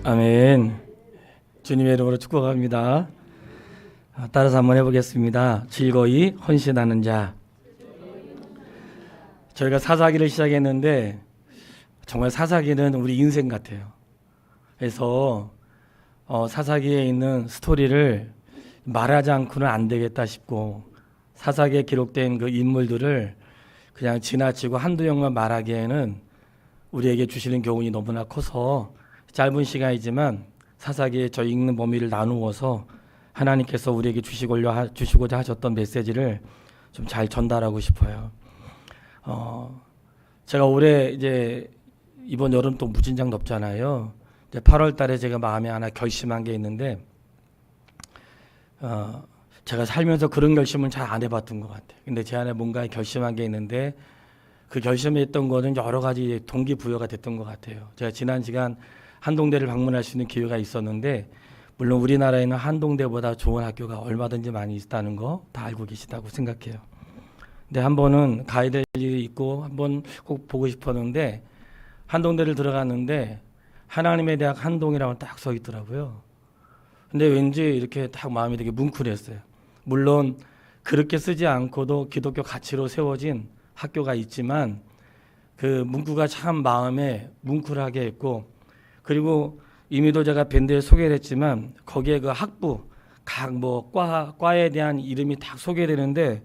아멘. 주님의 이름으로 축복합니다. 따라서 한번 해보겠습니다. 즐거이 헌신하는 자. 저희가 사사기를 시작했는데 정말 사사기는 우리 인생 같아요. 그래서 사사기에 있는 스토리를 말하지 않고는 안 되겠다 싶고, 사사기에 기록된 그 인물들을 그냥 지나치고 한두 명만 말하기에는 우리에게 주시는 교훈이 너무나 커서 짧은 시간이지만 사사기에 저희 읽는 범위를 나누어서 하나님께서 우리에게 주시고자 하셨던 메시지를 좀 잘 전달하고 싶어요. 제가 올해 이제 이번 여름 또 무진장 덥잖아요. 이제 8월 달에 제가 마음에 하나 결심한 게 있는데, 제가 살면서 그런 결심은 잘 안 해봤던 것 같아요. 근데 제 안에 뭔가 결심한 게 있는데, 그 결심했던 거는 여러 가지 동기부여가 됐던 것 같아요. 제가 지난 시간 한동대를 방문할 수 있는 기회가 있었는데, 물론 우리나라에는 한동대보다 좋은 학교가 얼마든지 많이 있다는 거 다 알고 계시다고 생각해요. 근데 한 번은 가야 될 일이 있고 한 번 꼭 보고 싶었는데, 한동대를 들어갔는데 하나님의 대학 한동이라고 딱 써 있더라고요. 근데 왠지 이렇게 딱 마음이 되게 뭉클했어요. 물론 그렇게 쓰지 않고도 기독교 가치로 세워진 학교가 있지만 그 문구가 참 마음에 뭉클하게 했고, 그리고 이미도 제가 밴드에 소개를 했지만 거기에 그 학부 각 과에 대한 이름이 딱 소개되는데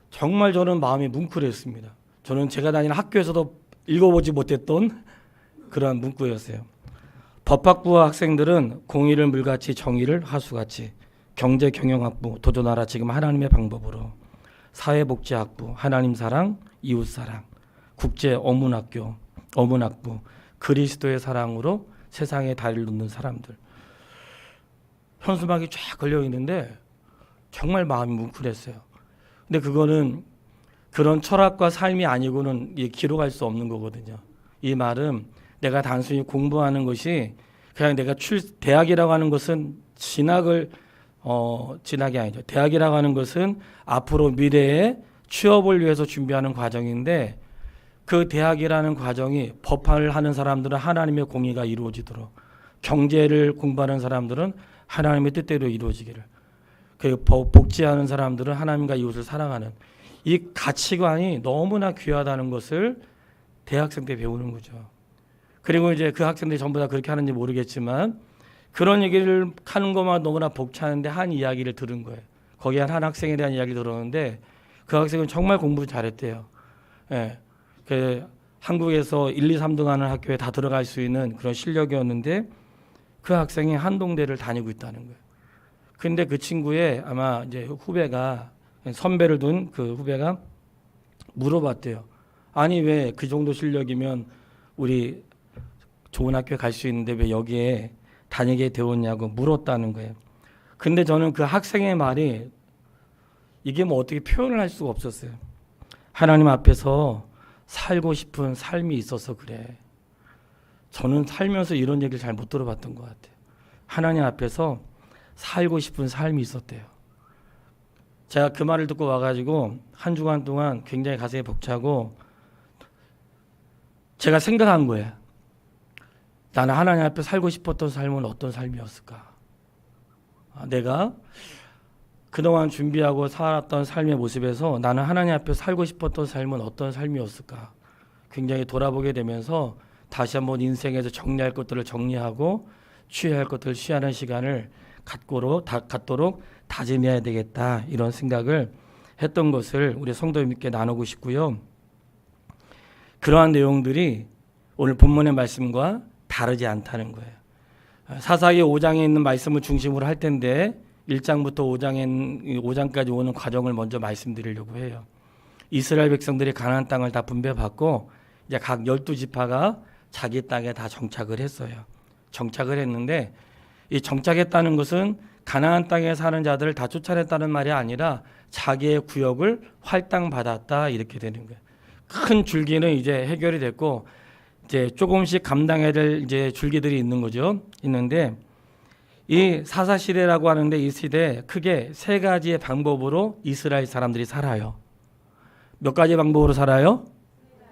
정말 저는 마음이 뭉클했습니다. 저는 제가 다니는 학교에서도 읽어보지 못했던 그런 문구였어요. 법학부와 학생들은 공의를 물같이 정의를 하수같이, 경제경영학부 도전하라 지금 하나님의 방법으로, 사회복지학부 하나님 사랑 이웃 사랑, 국제어문학부 그리스도의 사랑으로 세상에 다리를 놓는 사람들. 현수막이 쫙 걸려 있는데 정말 마음이 뭉클했어요. 근데 그거는 그런 철학과 삶이 아니고는 기록할 수 없는 거거든요. 이 말은 내가 단순히 공부하는 것이, 그냥 내가 대학이라고 하는 것은 진학이 아니죠. 대학이라고 하는 것은 앞으로 미래에 취업을 위해서 준비하는 과정인데, 그 대학이라는 과정이 법학을 하는 사람들은 하나님의 공의가 이루어지도록, 경제를 공부하는 사람들은 하나님의 뜻대로 이루어지기를, 복지하는 사람들은 하나님과 이웃을 사랑하는 이 가치관이 너무나 귀하다는 것을 대학생 때 배우는 거죠. 그리고 이제 그 학생들이 전부 다 그렇게 하는지 모르겠지만 그런 얘기를 하는 것만 너무나 벅차는데 한 이야기를 들은 거예요. 거기에 한 학생에 대한 이야기를 들었는데 그 학생은 정말 공부 잘했대요. 예. 그 한국에서 1, 2, 3등 하는 학교에 다 들어갈 수 있는 그런 실력이었는데 그 학생이 한동대를 다니고 있다는 거예요. 근데 그 친구의 아마 이제 후배가, 선배를 둔 그 후배가 물어봤대요. 아니 왜 그 정도 실력이면 우리 좋은 학교에 갈 수 있는데 왜 여기에 다니게 되었냐고 물었다는 거예요. 근데 저는 그 학생의 말이 이게 뭐 어떻게 표현을 할 수가 없었어요. 하나님 앞에서 살고 싶은 삶이 있어서 그래. 저는 살면서 이런 얘기를 잘 못 들어봤던 것 같아요. 하나님 앞에서 살고 싶은 삶이 있었대요. 제가 그 말을 듣고 와가지고 한 주간 동안 굉장히 가슴이 벅차고 제가 생각한 거예요. 나는 하나님 앞에 살고 싶었던 삶은 어떤 삶이었을까? 내가 그동안 준비하고 살았던 삶의 모습에서 나는 하나님 앞에 살고 싶었던 삶은 어떤 삶이었을까? 굉장히 돌아보게 되면서 다시 한번 인생에서 정리할 것들을 정리하고 취해야 할 것들을 취하는 시간을 갖도록 다짐해야 되겠다, 이런 생각을 했던 것을 우리 성도님께 나누고 싶고요. 그러한 내용들이 오늘 본문의 말씀과 다르지 않다는 거예요. 사사기 5장에 있는 말씀을 중심으로 할 텐데 1장부터 5장까지 오는 과정을 먼저 말씀드리려고 해요. 이스라엘 백성들이 가나안 땅을 다 분배받고 이제 각 12지파가 자기 땅에 다 정착을 했어요. 정착을 했는데 이 정착했다는 것은 가나안 땅에 사는 자들을 다 쫓아냈다는 말이 아니라 자기의 구역을 할당받았다, 이렇게 되는 거예요. 큰 줄기는 이제 해결이 됐고 이제 조금씩 감당해야 될 이제 줄기들이 있는 거죠. 있는데 이 사사 시대라고 하는데 이 시대 크게 세 가지의 방법으로 이스라엘 사람들이 살아요. 몇 가지 방법으로 살아요?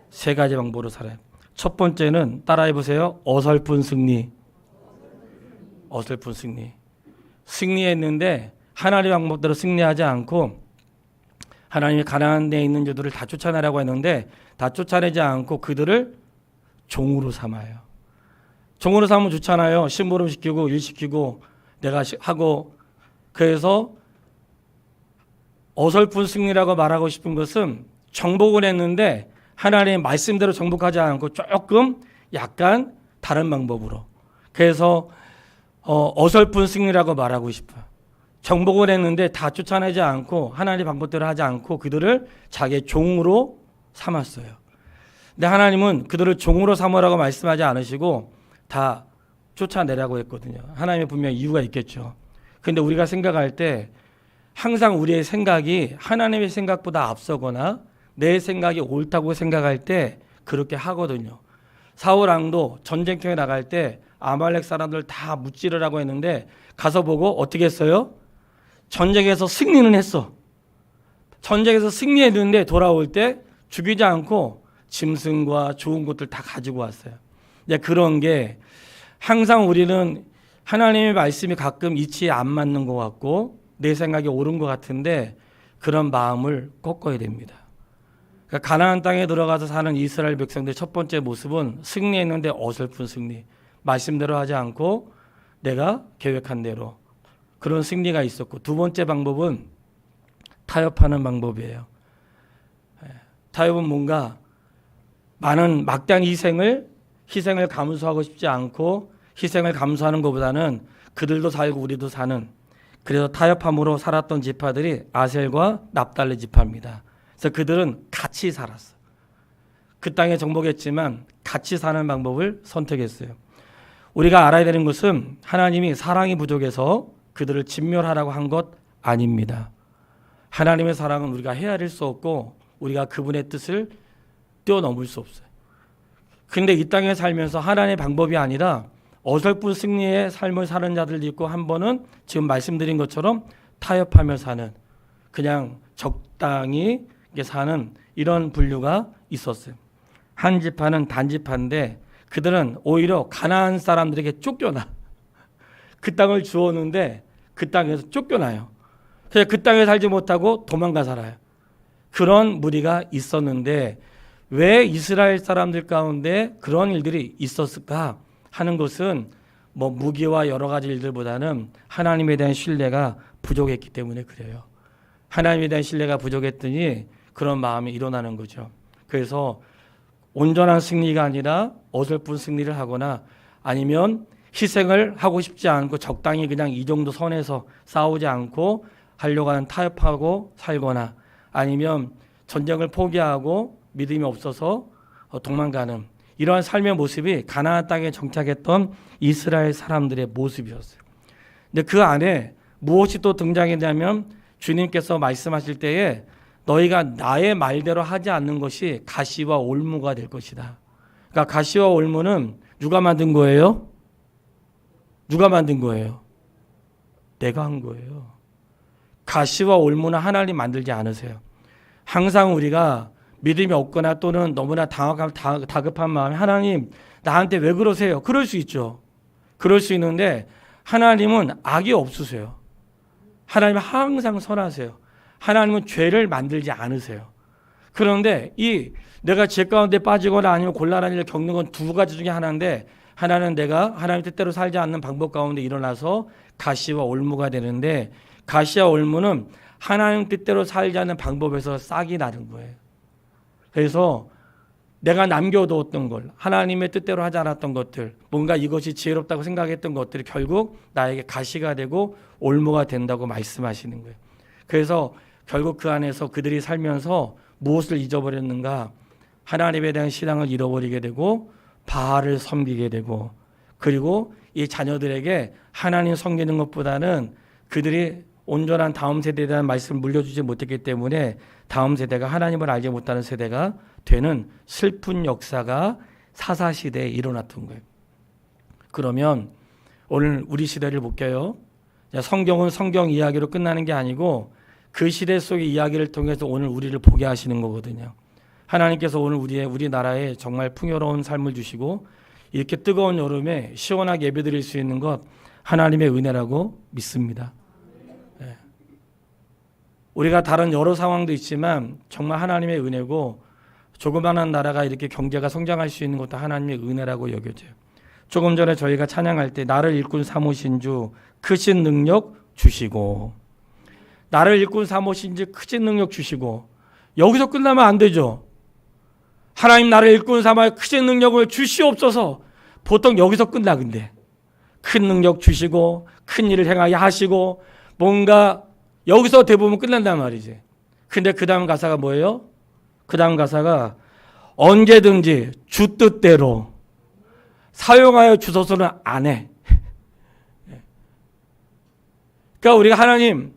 세 가지 방법으로 살아요. 첫 번째는 따라해 보세요. 어설픈 승리. 어설픈 승리. 승리했는데 하나님의 방법대로 승리하지 않고 하나님이 가나안 데에 있는 자들을 다 쫓아내라고 했는데 다 쫓아내지 않고 그들을 종으로 삼아요. 종으로 삼으면 좋잖아요. 심부름 시키고 일 시키고 내가 하고. 그래서 어설픈 승리라고 말하고 싶은 것은 정복을 했는데 하나님의 말씀대로 정복하지 않고 조금 약간 다른 방법으로. 그래서 어설픈 승리라고 말하고 싶어요. 정복을 했는데 다 쫓아내지 않고 하나님의 방법대로 하지 않고 그들을 자기의 종으로 삼았어요. 근데 하나님은 그들을 종으로 삼으라고 말씀하지 않으시고 다 쫓아내라고 했거든요. 하나님의 분명히 이유가 있겠죠. 그런데 우리가 생각할 때 항상 우리의 생각이 하나님의 생각보다 앞서거나 내 생각이 옳다고 생각할 때 그렇게 하거든요. 사울 왕도 전쟁터에 나갈 때 아말렉 사람들 다 무찌르라고 했는데 가서 보고 어떻게 했어요? 전쟁에서 승리는 했어. 전쟁에서 승리했는데 돌아올 때 죽이지 않고 짐승과 좋은 것들 다 가지고 왔어요. 그런 게 항상 우리는 하나님의 말씀이 가끔 이치에 안 맞는 것 같고 내 생각이 옳은 것 같은데 그런 마음을 꺾어야 됩니다. 그러니까 가나안 땅에 들어가서 사는 이스라엘 백성들의 첫 번째 모습은 승리했는데 어설픈 승리. 말씀대로 하지 않고 내가 계획한 대로. 그런 승리가 있었고 두 번째 방법은 타협하는 방법이에요. 타협은 뭔가 많은 막대한 희생을 감수하고 싶지 않고 희생을 감수하는 것보다는 그들도 살고 우리도 사는, 그래서 타협함으로 살았던 지파들이 아셀과 납달리 지파입니다. 그래서 그들은 같이 살았어. 그 땅에 정복했지만 같이 사는 방법을 선택했어요. 우리가 알아야 되는 것은 하나님이 사랑이 부족해서 그들을 진멸하라고 한 것 아닙니다. 하나님의 사랑은 우리가 헤아릴 수 없고 우리가 그분의 뜻을 뛰어넘을 수 없어요. 그런데 이 땅에 살면서 하나님의 방법이 아니라 어설픈 승리의 삶을 사는 자들도 있고 한 번은 지금 말씀드린 것처럼 타협하며 사는, 그냥 적당히 사는 이런 분류가 있었어요. 한 지파는 단지파인데 그들은 오히려 가나안 사람들에게 쫓겨나. 그 땅을 주었는데 그 땅에서 쫓겨나요. 그래서 그 땅에 살지 못하고 도망가 살아요. 그런 무리가 있었는데 왜 이스라엘 사람들 가운데 그런 일들이 있었을까 하는 것은 무기와 여러 가지 일들보다는 하나님에 대한 신뢰가 부족했기 때문에 그래요. 하나님에 대한 신뢰가 부족했더니 그런 마음이 일어나는 거죠. 그래서 온전한 승리가 아니라 어설픈 승리를 하거나 아니면 희생을 하고 싶지 않고 적당히 그냥 이 정도 선에서 싸우지 않고 하려고 하는 타협하고 살거나 아니면 전쟁을 포기하고 믿음이 없어서 도망가는 이러한 삶의 모습이 가나안 땅에 정착했던 이스라엘 사람들의 모습이었어요. 근데 그 안에 무엇이 또 등장했냐면 주님께서 말씀하실 때에 너희가 나의 말대로 하지 않는 것이 가시와 올무가 될 것이다. 그러니까 가시와 올무는 누가 만든 거예요? 누가 만든 거예요? 내가 한 거예요. 가시와 올무는 하나님 만들지 않으세요. 항상 우리가 믿음이 없거나 또는 너무나 다급한 마음에 하나님 나한테 왜 그러세요? 그럴 수 있죠. 그럴 수 있는데 하나님은 악이 없으세요. 하나님은 항상 선하세요. 하나님은 죄를 만들지 않으세요. 그런데 내가 죄 가운데 빠지거나 아니면 곤란한 일을 겪는 건 두 가지 중에 하나인데 하나는 내가 하나님 뜻대로 살지 않는 방법 가운데 일어나서 가시와 올무가 되는데 가시와 올무는 하나님 뜻대로 살지 않는 방법에서 싹이 나는 거예요. 그래서 내가 남겨두었던 걸 하나님의 뜻대로 하지 않았던 것들 뭔가 이것이 지혜롭다고 생각했던 것들이 결국 나에게 가시가 되고 올무가 된다고 말씀하시는 거예요. 그래서 결국 그 안에서 그들이 살면서 무엇을 잊어버렸는가? 하나님에 대한 신앙을 잃어버리게 되고 바알을 섬기게 되고 그리고 이 자녀들에게 하나님 섬기는 것보다는 그들이 온전한 다음 세대에 대한 말씀을 물려주지 못했기 때문에 다음 세대가 하나님을 알지 못하는 세대가 되는 슬픈 역사가 사사시대에 일어났던 거예요. 그러면 오늘 우리 시대를 볼게요. 성경은 성경 이야기로 끝나는 게 아니고 그 시대 속의 이야기를 통해서 오늘 우리를 보게 하시는 거거든요. 하나님께서 오늘 우리나라에 정말 풍요로운 삶을 주시고 이렇게 뜨거운 여름에 시원하게 예배드릴 수 있는 것 하나님의 은혜라고 믿습니다. 예. 우리가 다른 여러 상황도 있지만 정말 하나님의 은혜고, 조그마한 나라가 이렇게 경제가 성장할 수 있는 것도 하나님의 은혜라고 여겨져요. 조금 전에 저희가 찬양할 때 나를 일꾼 삼으신 주 크신 능력 주시고, 나를 일꾼 삼으신 주 크신 능력 주시고, 여기서 끝나면 안 되죠. 하나님 나를 일꾼 삼아 크신 능력을 주시옵소서. 보통 여기서 끝나. 근데 큰 능력 주시고 큰 일을 행하게 하시고 뭔가 여기서 대부분 끝난단 말이지. 근데 그 다음 가사가 뭐예요? 그 다음 가사가 언제든지 주 뜻대로 사용하여 주소서는 안 해. 그러니까 우리가 하나님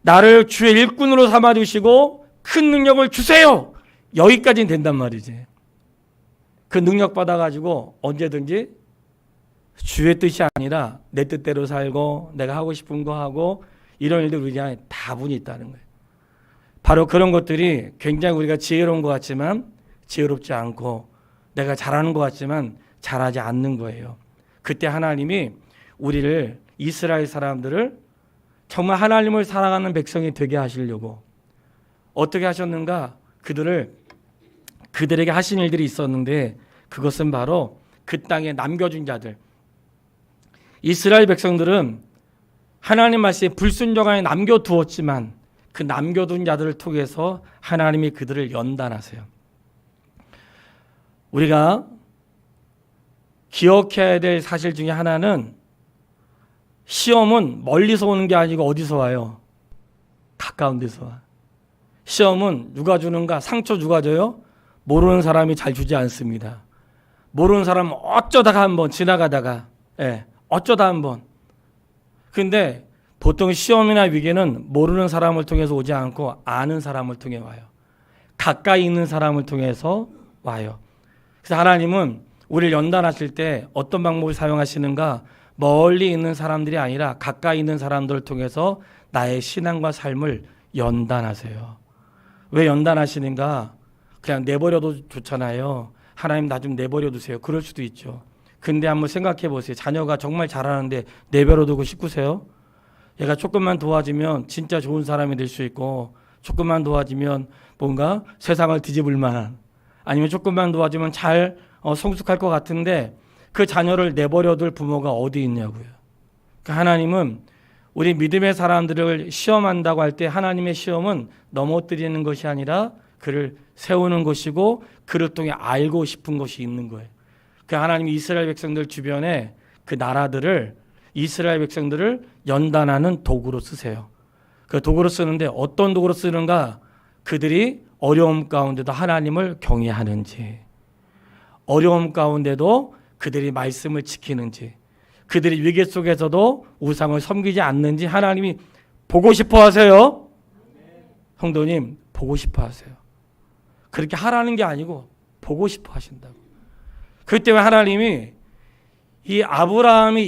나를 주의 일꾼으로 삼아주시고 큰 능력을 주세요. 여기까지는 된단 말이지. 그 능력 받아가지고 언제든지 주의 뜻이 아니라 내 뜻대로 살고 내가 하고 싶은 거 하고 이런 일들 우리 안에 다분히 있다는 거예요. 바로 그런 것들이 굉장히 우리가 지혜로운 것 같지만 지혜롭지 않고 내가 잘하는 것 같지만 잘하지 않는 거예요. 그때 하나님이 우리를, 이스라엘 사람들을 정말 하나님을 사랑하는 백성이 되게 하시려고 어떻게 하셨는가? 그들에게 하신 일들이 있었는데 그것은 바로 그 땅에 남겨준 자들, 이스라엘 백성들은 하나님 말씀에 불순종하여 남겨두었지만 그 남겨둔 자들을 통해서 하나님이 그들을 연단하세요. 우리가 기억해야 될 사실 중에 하나는 시험은 멀리서 오는 게 아니고 어디서 와요? 가까운 데서 와. 시험은 누가 주는가? 상처 누가 줘요? 모르는 사람이 잘 주지 않습니다. 모르는 사람은 어쩌다가 한번 지나가다가, 어쩌다 한번. 근데 보통 시험이나 위기는 모르는 사람을 통해서 오지 않고 아는 사람을 통해 와요. 가까이 있는 사람을 통해서 와요. 그래서 하나님은 우리를 연단하실 때 어떤 방법을 사용하시는가? 멀리 있는 사람들이 아니라 가까이 있는 사람들을 통해서 나의 신앙과 삶을 연단하세요. 왜 연단하시는가? 그냥 내버려도 좋잖아요. 하나님 나 좀 내버려 두세요. 그럴 수도 있죠. 근데 한번 생각해 보세요. 자녀가 정말 잘하는데 내버려 두고 싶으세요? 얘가 조금만 도와주면 진짜 좋은 사람이 될 수 있고, 조금만 도와주면 뭔가 세상을 뒤집을 만한, 아니면 조금만 도와주면 잘 성숙할 것 같은데 그 자녀를 내버려둘 부모가 어디 있냐고요. 그러니까 하나님은 우리 믿음의 사람들을 시험한다고 할 때 하나님의 시험은 넘어뜨리는 것이 아니라 그를 세우는 것이고 그를 통해 알고 싶은 것이 있는 거예요. 그 하나님이 이스라엘 백성들 주변에 그 나라들을, 이스라엘 백성들을 연단하는 도구로 쓰세요. 그 도구로 쓰는데 어떤 도구로 쓰는가? 그들이 어려움 가운데도 하나님을 경외하는지, 어려움 가운데도 그들이 말씀을 지키는지, 그들이 위기 속에서도 우상을 섬기지 않는지 하나님이 보고 싶어 하세요. 성도님, 보고 싶어 하세요. 그렇게 하라는 게 아니고 보고 싶어 하신다고. 그렇기 때문에 하나님이 이 아브라함이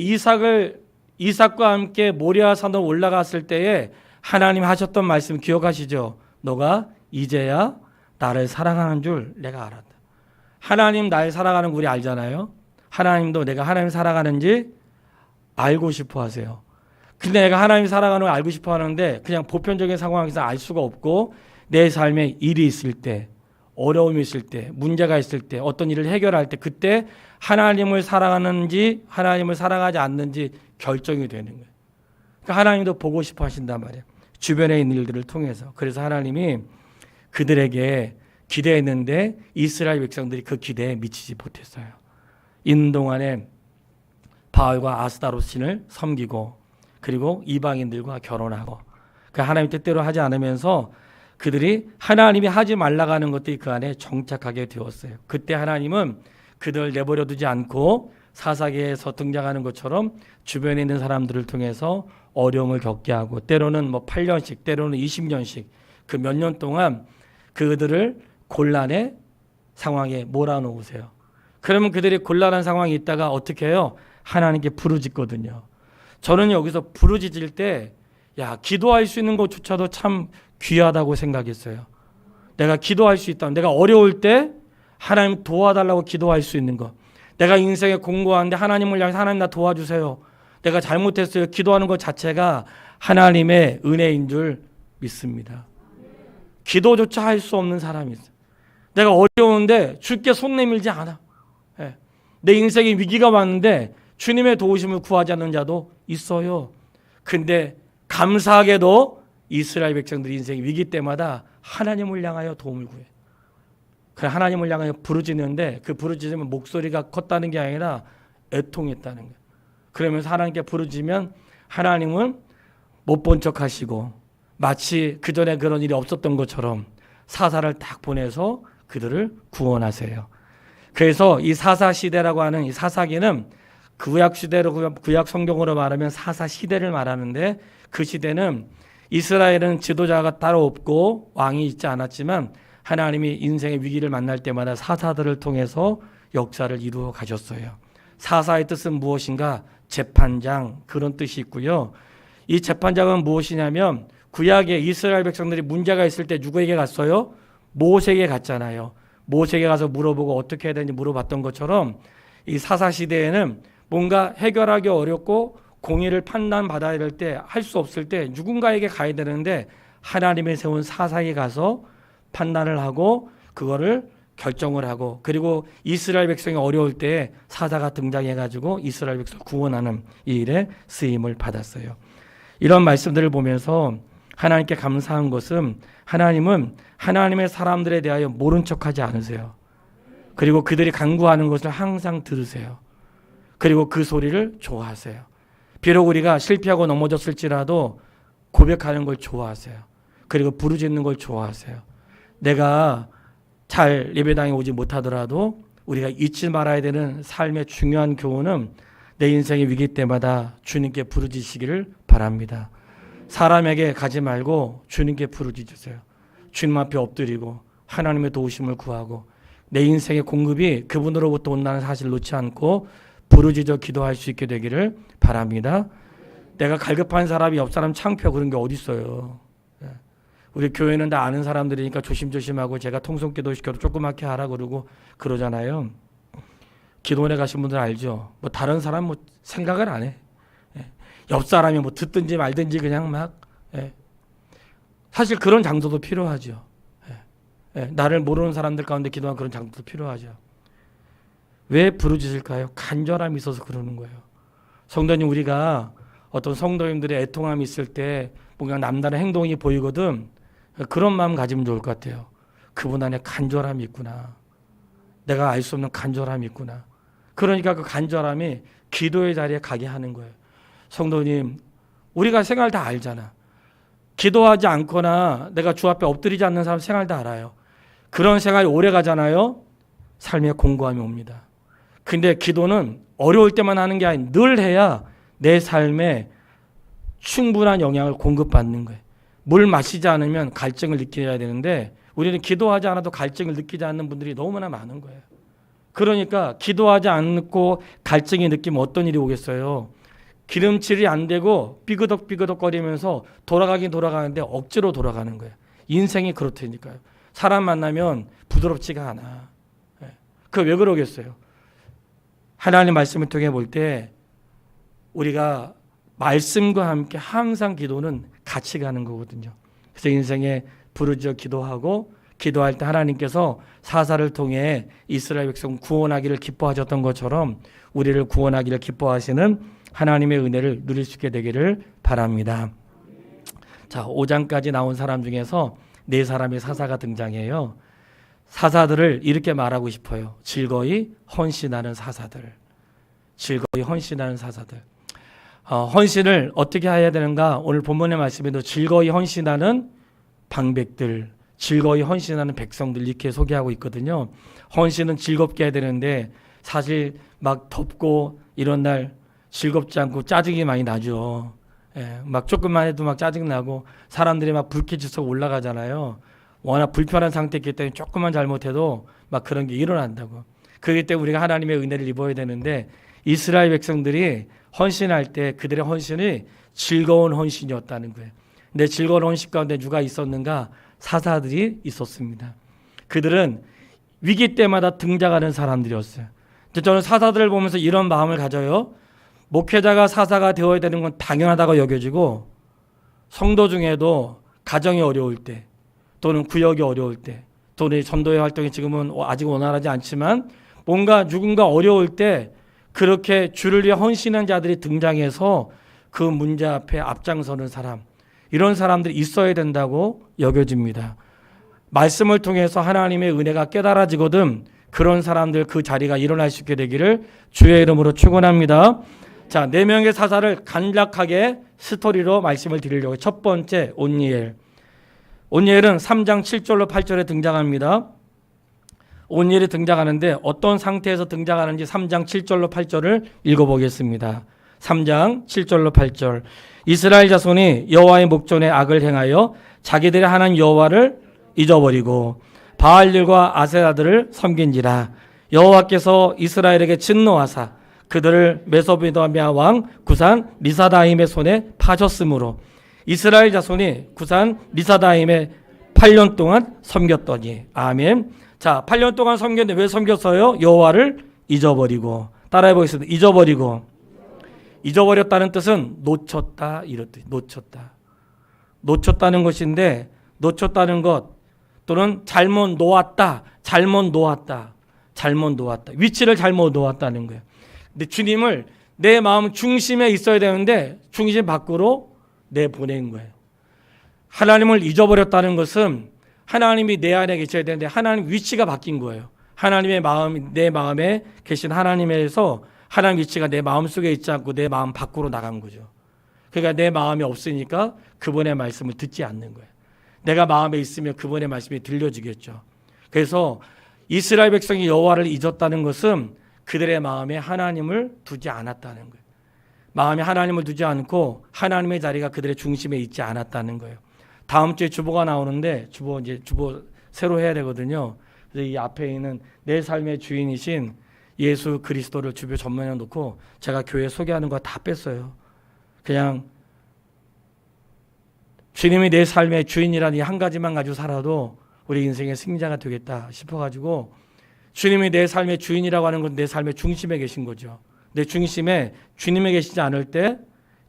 이삭과 함께 모리아 산으로 올라갔을 때에 하나님 하셨던 말씀 기억하시죠? 너가 이제야 나를 사랑하는 줄 내가 알았다. 하나님 날 사랑하는 거 우리 알잖아요. 하나님도 내가 하나님 사랑하는지 알고 싶어 하세요. 근데 내가 하나님 사랑하는 걸 알고 싶어 하는데 그냥 보편적인 상황에서 알 수가 없고, 내 삶에 일이 있을 때, 어려움이 있을 때, 문제가 있을 때, 어떤 일을 해결할 때, 그때 하나님을 사랑하는지 하나님을 사랑하지 않는지 결정이 되는 거예요. 그러니까 하나님도 보고 싶어 하신단 말이에요. 주변에 있는 일들을 통해서. 그래서 하나님이 그들에게 기대했는데 이스라엘 백성들이 그 기대에 미치지 못했어요. 있는 동안에 바알과 아스타롯 신을 섬기고, 그리고 이방인들과 결혼하고, 그 하나님 뜻대로 하지 않으면서 그들이 하나님이 하지 말라고 하는 것들이 그 안에 정착하게 되었어요. 그때 하나님은 그들을 내버려 두지 않고 사사기에서 등장하는 것처럼 주변에 있는 사람들을 통해서 어려움을 겪게 하고, 때로는 8년씩, 때로는 20년씩 그 몇 년 동안 그들을 곤란의 상황에 몰아놓으세요. 그러면 그들이 곤란한 상황이 있다가 어떻게 해요? 하나님께 부르짖거든요. 저는 여기서 부르짖을 때 기도할 수 있는 것조차도 참 귀하다고 생각했어요. 내가 기도할 수 있다. 내가 어려울 때 하나님 도와달라고 기도할 수 있는 것. 내가 인생에 공고한데 하나님을 향해서 하나님 나 도와주세요. 내가 잘못했어요. 기도하는 것 자체가 하나님의 은혜인 줄 믿습니다. 기도조차 할 수 없는 사람이 있어요. 내가 어려운데 주께 손 내밀지 않아. 내 인생에 위기가 왔는데 주님의 도우심을 구하지 않는 자도 있어요. 근데 감사하게도 이스라엘 백성들이 인생 위기 때마다 하나님을 향하여 도움을 구해. 그 하나님을 향하여 부르짖는데 그 부르짖으면 목소리가 컸다는 게 아니라 애통했다는 거예요. 그러면서 하나님께 부르짖으면 하나님은 못 본 척 하시고 마치 그전에 그런 일이 없었던 것처럼 사사를 딱 보내서 그들을 구원하세요. 그래서 이 사사 시대라고 하는 이 사사기는 구약 시대로 구약 성경으로 말하면 사사 시대를 말하는데 그 시대는 이스라엘은 지도자가 따로 없고 왕이 있지 않았지만 하나님이 인생의 위기를 만날 때마다 사사들을 통해서 역사를 이루어 가셨어요. 사사의 뜻은 무엇인가? 재판장, 그런 뜻이 있고요. 이 재판장은 무엇이냐면 구약에 이스라엘 백성들이 문제가 있을 때 누구에게 갔어요? 모세에게 갔잖아요. 모세에게 가서 물어보고 어떻게 해야 되는지 물어봤던 것처럼 이 사사 시대에는 뭔가 해결하기 어렵고 공의를 판단받아야 될 때 할 수 없을 때 누군가에게 가야 되는데 하나님의 세운 사사에 가서 판단을 하고 그거를 결정을 하고 그리고 이스라엘 백성이 어려울 때 사사가 등장해가지고 이스라엘 백성을 구원하는 이 일에 쓰임을 받았어요. 이런 말씀들을 보면서 하나님께 감사한 것은 하나님은 하나님의 사람들에 대하여 모른 척하지 않으세요. 그리고 그들이 간구하는 것을 항상 들으세요. 그리고 그 소리를 좋아하세요. 비록 우리가 실패하고 넘어졌을지라도 고백하는 걸 좋아하세요. 그리고 부르짖는 걸 좋아하세요. 내가 잘 예배당에 오지 못하더라도 우리가 잊지 말아야 되는 삶의 중요한 교훈은 내 인생의 위기 때마다 주님께 부르짖으시기를 바랍니다. 사람에게 가지 말고 주님께 부르짖으세요. 주님 앞에 엎드리고 하나님의 도우심을 구하고 내 인생의 공급이 그분으로부터 온다는 사실을 놓지 않고 부르짖어 기도할 수 있게 되기를 바랍니다. 내가 갈급한 사람이 옆 사람 창피하고 그런 게 어디 있어요. 우리 교회는 다 아는 사람들이니까 조심조심하고 제가 통성기도 시켜도 조그맣게 하라 그러고 그러잖아요. 기도원에 가신 분들 알죠. 뭐 다른 사람 뭐 생각을 안 해. 옆 사람이 뭐 듣든지 말든지 그냥 막. 사실 그런 장소도 필요하죠. 나를 모르는 사람들 가운데 기도하는 그런 장소도 필요하죠. 왜 부르짖을까요? 간절함이 있어서 그러는 거예요. 성도님, 우리가 어떤 성도님들의 애통함이 있을 때 뭔가 남다른 행동이 보이거든. 그런 마음 가지면 좋을 것 같아요. 그분 안에 간절함이 있구나. 내가 알 수 없는 간절함이 있구나. 그러니까 그 간절함이 기도의 자리에 가게 하는 거예요. 성도님, 우리가 생활 다 알잖아. 기도하지 않거나 내가 주 앞에 엎드리지 않는 사람 생활 다 알아요. 그런 생활이 오래 가잖아요. 삶에 공고함이 옵니다. 근데 기도는 어려울 때만 하는 게 아닌 늘 해야 내 삶에 충분한 영향을 공급받는 거예요. 물 마시지 않으면 갈증을 느껴야 되는데 우리는 기도하지 않아도 갈증을 느끼지 않는 분들이 너무나 많은 거예요. 그러니까 기도하지 않고 갈증이 느끼면 어떤 일이 오겠어요? 기름칠이 안 되고 삐그덕삐그덕 거리면서 돌아가긴 돌아가는데 억지로 돌아가는 거예요. 인생이 그렇다니까요. 사람 만나면 부드럽지가 않아. 그 왜 그러겠어요? 하나님 말씀을 통해 볼 때 우리가 말씀과 함께 항상 기도는 같이 가는 거거든요. 그래서 인생에 부르짖어 기도하고 기도할 때 하나님께서 사사를 통해 이스라엘 백성 구원하기를 기뻐하셨던 것처럼 우리를 구원하기를 기뻐하시는 하나님의 은혜를 누릴 수 있게 되기를 바랍니다. 자, 5장까지 나온 사람 중에서 4사람의 사사가 등장해요. 사사들을 이렇게 말하고 싶어요. 즐거이 헌신하는 사사들. 즐거이 헌신하는 사사들. 헌신을 어떻게 해야 되는가? 오늘 본문의 말씀에도 즐거이 헌신하는 방백들, 즐거이 헌신하는 백성들 이렇게 소개하고 있거든요. 헌신은 즐겁게 해야 되는데 사실 막 덥고 이런 날 즐겁지 않고 짜증이 많이 나죠. 막 조금만 해도 막 짜증나고 사람들이 막 불쾌지수가 올라가잖아요. 워낙 불편한 상태이기 때문에 조금만 잘못해도 막 그런 게 일어난다고. 그렇기 때문에 우리가 하나님의 은혜를 입어야 되는데 이스라엘 백성들이 헌신할 때 그들의 헌신이 즐거운 헌신이었다는 거예요. 근데 즐거운 헌신 가운데 누가 있었는가? 사사들이 있었습니다. 그들은 위기 때마다 등장하는 사람들이었어요. 저는 사사들을 보면서 이런 마음을 가져요. 목회자가 사사가 되어야 되는 건 당연하다고 여겨지고 성도 중에도 가정이 어려울 때 또는 구역이 어려울 때 또는 전도의 활동이 지금은 아직 원활하지 않지만 뭔가 누군가 어려울 때 그렇게 주를 위해 헌신한 자들이 등장해서 그 문제 앞에 앞장서는 사람, 이런 사람들이 있어야 된다고 여겨집니다. 말씀을 통해서 하나님의 은혜가 깨달아지거든 그런 사람들 그 자리가 일어날 수 있게 되기를 주의 이름으로 축원합니다. 자, 4명의 사사를 간략하게 스토리로 말씀을 드리려고. 첫 번째, 온니엘. 온니엘은 3장 7절로 8절에 등장합니다. 온니엘이 등장하는데 어떤 상태에서 등장하는지 3장 7절로 8절을 읽어보겠습니다. 3장 7절로 8절. 이스라엘 자손이 여호와의 목전에 악을 행하여 자기들의 하나님 여호와를 잊어버리고 바알들과 아세라들을 섬긴지라. 여호와께서 이스라엘에게 진노하사 그들을 메소포타미아 왕 구산 리사다임의 손에 파셨으므로 이스라엘 자손이 구산 리사다임에 8년 동안 섬겼더니. 아멘. 자, 8년 동안 섬겼는데 왜 섬겼어요? 여호와를 잊어버리고. 따라해 보겠습니다. 잊어버리고. 잊어버렸다는 뜻은 놓쳤다, 이런 뜻. 놓쳤다. 놓쳤다는 것인데, 놓쳤다는 것 또는 잘못 놓았다, 잘못 놓았다, 잘못 놓았다. 위치를 잘못 놓았다는 거예요. 근데 주님을 내 마음 중심에 있어야 되는데 중심 밖으로 내보낸 거예요. 하나님을 잊어버렸다는 것은 하나님이 내 안에 계셔야 되는데 하나님 위치가 바뀐 거예요. 하나님의 마음, 내 마음에 계신 하나님에서 하나님 위치가 내 마음 속에 있지 않고 내 마음 밖으로 나간 거죠. 그러니까 내 마음이 없으니까 그분의 말씀을 듣지 않는 거예요. 내가 마음에 있으면 그분의 말씀이 들려지겠죠. 그래서 이스라엘 백성이 여호와를 잊었다는 것은 그들의 마음에 하나님을 두지 않았다는 거예요. 마음에 하나님을 두지 않고 하나님의 자리가 그들의 중심에 있지 않았다는 거예요. 다음 주에 주보가 나오는데 주보 새로 해야 되거든요. 그래서 이 앞에 있는 내 삶의 주인이신 예수 그리스도를 주변에 전면에 놓고 제가 교회 소개하는 거 다 뺐어요. 그냥 주님이 내 삶의 주인이라는 이 한 가지만 가지고 살아도 우리 인생의 승자가 되겠다 싶어가지고 주님이 내 삶의 주인이라고 하는 건 내 삶의 중심에 계신 거죠. 내 중심에 주님이 계시지 않을 때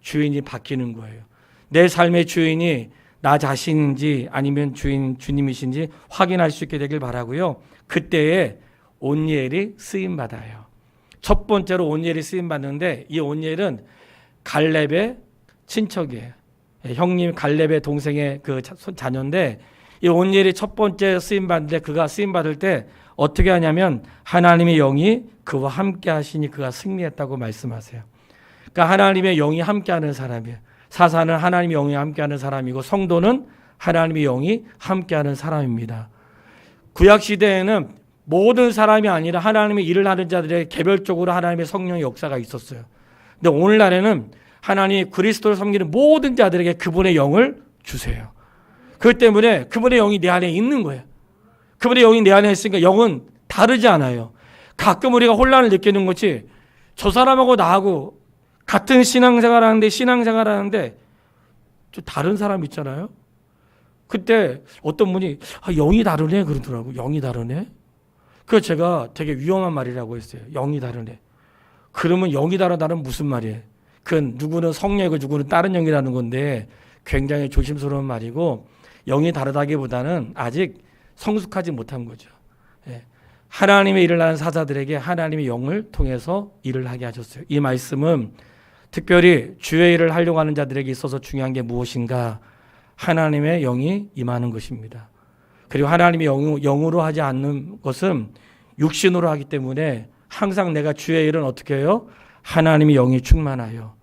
주인이 바뀌는 거예요. 내 삶의 주인이 나 자신인지 아니면 주님이신지 확인할 수 있게 되길 바라고요. 그때에 온니엘이 쓰임받아요. 첫 번째로 온니엘이 쓰임받는데 이 온니엘은 갈렙의 친척이에요. 형님 갈렙의 동생의 그 자녀인데 이 온니엘이 첫 번째 쓰임받는데 그가 쓰임받을 때 어떻게 하냐면 하나님의 영이 그와 함께 하시니 그가 승리했다고 말씀하세요. 그러니까 하나님의 영이 함께하는 사람이에요. 사사는 하나님의 영이 함께하는 사람이고 성도는 하나님의 영이 함께하는 사람입니다. 구약시대에는 모든 사람이 아니라 하나님의 일을 하는 자들의 개별적으로 하나님의 성령의 역사가 있었어요. 근데 오늘날에는 하나님이 그리스도를 섬기는 모든 자들에게 그분의 영을 주세요. 그렇기 때문에 그분의 영이 내 안에 있는 거예요. 그분의 영이 내 안에 있으니까 영은 다르지 않아요. 가끔 우리가 혼란을 느끼는 것이 저 사람하고 나하고 같은 신앙생활 하는데 좀 다른 사람 있잖아요. 그때 어떤 분이 영이 다르네 그러더라고요. 영이 다르네. 그래서 제가 되게 위험한 말이라고 했어요. 영이 다르네. 그러면 영이 다르다는 무슨 말이에요? 그건 누구는 성령이고 누구는 다른 영이라는 건데 굉장히 조심스러운 말이고 영이 다르다기보다는 아직 성숙하지 못한 거죠. 하나님의 일을 하는 사자들에게 하나님의 영을 통해서 일을 하게 하셨어요. 이 말씀은 특별히 주의 일을 하려고 하는 자들에게 있어서 중요한 게 무엇인가? 하나님의 영이 임하는 것입니다. 그리고 하나님의 영으로 하지 않는 것은 육신으로 하기 때문에 항상 내가 주의 일은 어떻게 해요? 하나님의 영이 충만하여.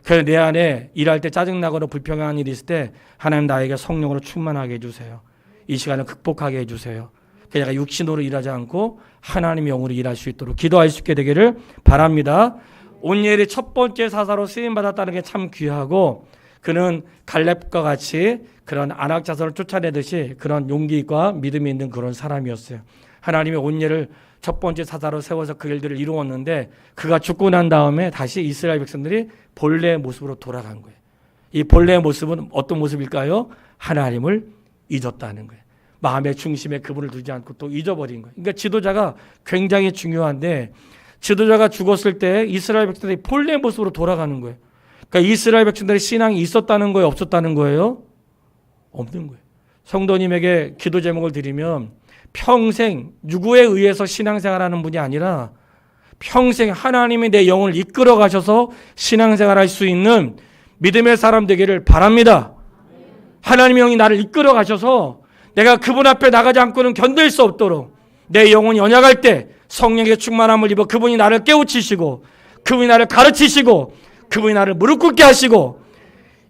그래서 내 안에 일할 때 짜증나거나 불평한 일이 있을 때 하나님 나에게 성령으로 충만하게 해주세요. 이 시간을 극복하게 해주세요. 그래서 내가 육신으로 일하지 않고 하나님의 영으로 일할 수 있도록 기도할 수 있게 되기를 바랍니다. 온니엘이 첫 번째 사사로 쓰임받았다는 게 참 귀하고 그는 갈렙과 같이 그런 안악자손을 쫓아내듯이 그런 용기와 믿음이 있는 그런 사람이었어요. 하나님의 온니엘을 첫 번째 사사로 세워서 그 일들을 이루었는데 그가 죽고 난 다음에 다시 이스라엘 백성들이 본래의 모습으로 돌아간 거예요. 이 본래의 모습은 어떤 모습일까요? 하나님을 잊었다는 거예요. 마음의 중심에 그분을 두지 않고 또 잊어버린 거예요. 그러니까 지도자가 굉장히 중요한데 지도자가 죽었을 때 이스라엘 백성들이 본래 모습으로 돌아가는 거예요. 그러니까 이스라엘 백성들의 신앙이 있었다는 거예요, 없었다는 거예요? 없는 거예요. 성도님에게 기도 제목을 드리면 평생 누구에 의해서 신앙생활하는 분이 아니라 평생 하나님이 내 영혼을 이끌어 가셔서 신앙생활할 수 있는 믿음의 사람 되기를 바랍니다. 하나님의 영이 나를 이끌어 가셔서 내가 그분 앞에 나가지 않고는 견딜 수 없도록 내 영혼이 연약할 때 성령의 충만함을 입어 그분이 나를 깨우치시고 그분이 나를 가르치시고 그분이 나를 무릎 꿇게 하시고